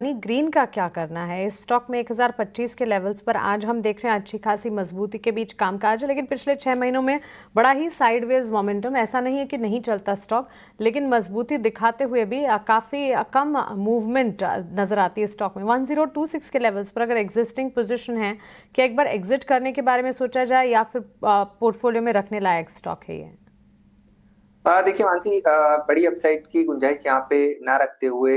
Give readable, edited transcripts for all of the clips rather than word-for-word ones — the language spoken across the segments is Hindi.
ग्रीन का क्या करना है? इस स्टॉक में 1025 के लेवल्स पर आज हम देख रहे हैं अच्छी खासी मजबूती के बीच कामकाज है, लेकिन पिछले 6 महीनों में बड़ा ही साइडवेज मोमेंटम। ऐसा नहीं है कि नहीं चलता स्टॉक, लेकिन मजबूती दिखाते हुए भी काफ़ी कम मूवमेंट नजर आती है स्टॉक में। 1026 के लेवल्स पर अगर एग्जिस्टिंग पोजिशन है, क्या एक बार एग्जिट करने के बारे में सोचा जाए या फिर पोर्टफोलियो में रखने लायक स्टॉक है ये? देखिए मानसी, बड़ी अपसाइड की गुंजाइश यहाँ पे ना रखते हुए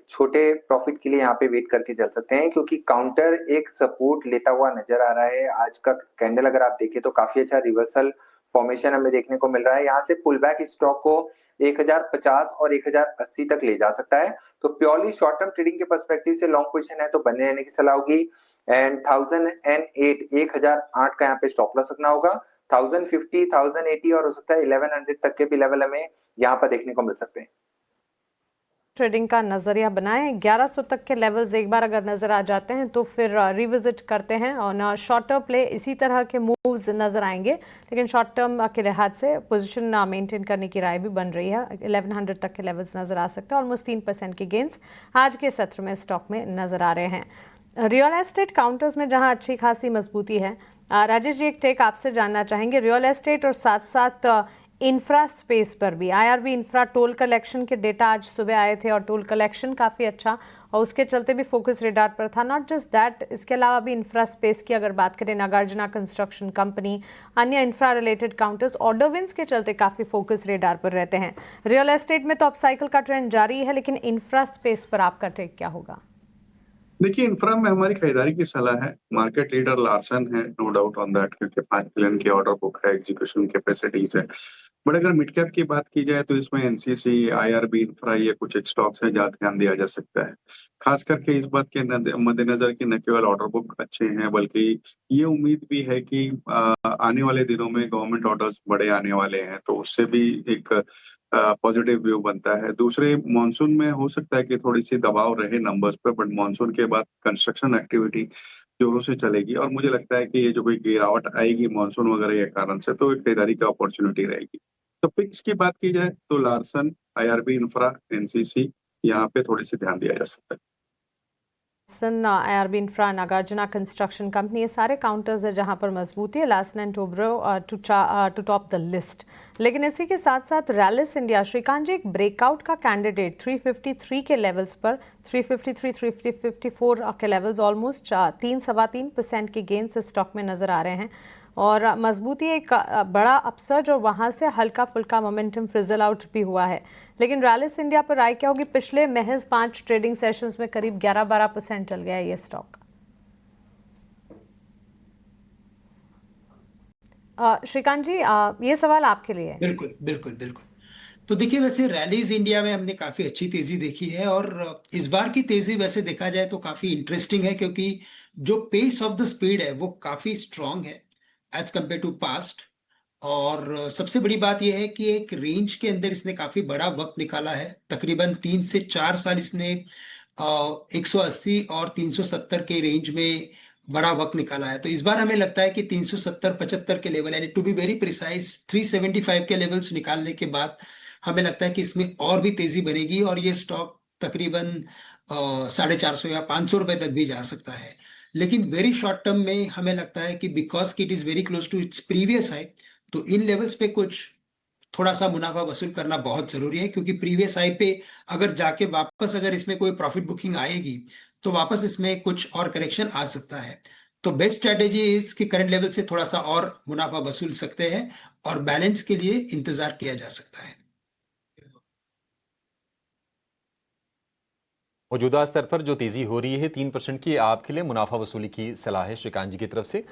छोटे प्रॉफिट के लिए यहाँ पे वेट करके चल सकते हैं, क्योंकि काउंटर एक सपोर्ट लेता हुआ नजर आ रहा है। आज का कैंडल अगर आप देखें तो काफी अच्छा रिवर्सल फॉर्मेशन हमें देखने को मिल रहा है। यहाँ से पुल बैक स्टॉक को 1050 और 1080 तक ले जा सकता है। तो प्योरली शॉर्ट टर्म ट्रेडिंग के पर्सपेक्टिव से लॉन्ग पोजीशन है तो बने रहने की सलाह होगी। एंड 1008 का यहाँ पे स्टॉप लॉस रखना होगा। 1050, 1080 और हो सकता है 1100 तक के भी लेवल हमें यहाँ पर देखने को मिल सकते हैं। ट्रेडिंग का नजरिया बनाएं। 1100 तक के लेवल्स एक बार अगर नजर आ जाते हैं तो फिर रिविजिट करते हैं, और शॉर्ट टर्म प्ले इसी तरह के मूव्स नजर आएंगे, लेकिन शॉर्ट टर्म के लिहाज से पोजीशन मेंटेन करने की राय भी बन रही है। 1100 तक के लेवल्स नजर आ सकते हैं। ऑलमोस्ट 3% के गेंस आज के सत्र में स्टॉक में नजर आ रहे हैं। रियल एस्टेट काउंटर्स में जहां अच्छी खासी मजबूती है, राजेश जी एक टेक आपसे जानना चाहेंगे। रियल एस्टेट और साथ साथ इंफ्रा स्पेस पर भी। आईआरबी इंफ्रा टोल कलेक्शन के डेटा आज सुबह आए थे और टोल कलेक्शन काफ़ी अच्छा, और उसके चलते भी फोकस रेडार पर था। नॉट जस्ट दैट, इसके अलावा भी इंफ्रा स्पेस की अगर बात करें, नागार्जुना कंस्ट्रक्शन कंपनी, अन्य infra related counters order wins के चलते काफ़ी फोकस रेडार पर रहते हैं। रियल एस्टेट में तो अप साइकिल का ट्रेंड जारी है, लेकिन इंफ्रा स्पेस पर आपका टेक क्या होगा? देखिए, इंफ्रा में हमारी खरीदारी की सलाह है। मार्केट लीडर लार्सन है, नो डाउट ऑन दैट, क्योंकि 5 बिलियन की ऑर्डर बुक है, एग्जीक्यूशन कैपेसिटीज है। बट अगर मिड कैप की बात की जाए तो इसमें एनसीसी, आईआरबी इंफ्रा, ये कुछ एक स्टॉक्स है जहाँ ध्यान दिया जा सकता है। खास करके इस बात के मद्देनजर कि न केवल ऑर्डर बुक अच्छे हैं, बल्कि ये उम्मीद भी है कि आने वाले दिनों में गवर्नमेंट ऑर्डर्स बड़े आने वाले हैं, तो उससे भी एक पॉजिटिव व्यू बनता है। दूसरे, मॉनसून में हो सकता है कि थोड़ी सी दबाव रहे नंबर्स पे, बट मॉनसून के बाद कंस्ट्रक्शन एक्टिविटी जोरों से चलेगी और मुझे लगता है कि ये जो कोई गिरावट आएगी मॉनसून वगैरह के कारण से, तो एक खरीदारी की अपॉर्चुनिटी रहेगी। तो पिक्स की बात की जाए तो लार्सन, आईआरबी इंफ्रा, एनसीसी, यहाँ पे थोड़ी सी ध्यान दिया जा सकता है। IRB infra, Nagarjuna construction company, ये सारे काउंटर्स है जहां पर मजबूती है। Larsen and Toubro to top the list. लेकिन इसी के साथ साथ रैलिस इंडिया, श्रीकांत जी, एक ब्रेकआउट का कैंडिडेट 353 के लेवल्स पर, 353, 354 के लेवल्स, ऑलमोस्ट 3-3.25% के गेंस इस स्टॉक में नजर आ रहे हैं, और मजबूती एक बड़ा अपसर्ज और वहां से हल्का फुल्का मोमेंटम फ्रिजल आउट भी हुआ है। लेकिन रैलिस इंडिया पर राय क्या होगी? पिछले महज 5 ट्रेडिंग सेशंस में करीब 11-12% चल गया है ये स्टॉक। श्रीकांत जी, ये सवाल आपके लिए है। बिल्कुल बिल्कुल बिल्कुल। तो देखिए, वैसे रैलीज इंडिया में हमने काफी अच्छी तेजी देखी है, और इस बार की तेजी वैसे देखा जाए तो काफी इंटरेस्टिंग है, क्योंकि जो पेस ऑफ द स्पीड है वो काफी स्ट्रांग है एज कंपेयर टू पास्ट। और सबसे बड़ी बात यह है कि एक रेंज के अंदर इसने काफी बड़ा वक्त निकाला है। तकरीबन 3 से 4 साल इसने 180 और 370 के रेंज में बड़ा वक्त निकाला है। तो इस बार हमें लगता है कि 370-75 के लेवल, यानी टू बी वेरी प्रिसाइज 375 के लेवल्स निकालने के बाद हमें लगता है कि इसमें और भी तेजी बनेगी, और ये स्टॉक तकरीबन 450 या 500 रुपए तक भी जा सकता है। लेकिन वेरी शॉर्ट टर्म में हमें लगता है कि because it is very close to its previous high, तो इन लेवल्स पे कुछ थोड़ा सा मुनाफा वसूल करना बहुत जरूरी है, क्योंकि प्रीवियस हाई पे अगर जाके वापस अगर इसमें कोई प्रॉफिट बुकिंग आएगी तो वापस इसमें कुछ और करेक्शन आ सकता है। तो बेस्ट स्ट्रेटेजी इज कि करंट लेवल से थोड़ा सा और मुनाफा वसूल सकते हैं, और बैलेंस के लिए इंतजार किया जा सकता है। मौजूदा स्तर पर जो तेजी हो रही है 3% की, आपके लिए मुनाफा वसूली की सलाह है श्रीकांत जी की तरफ से।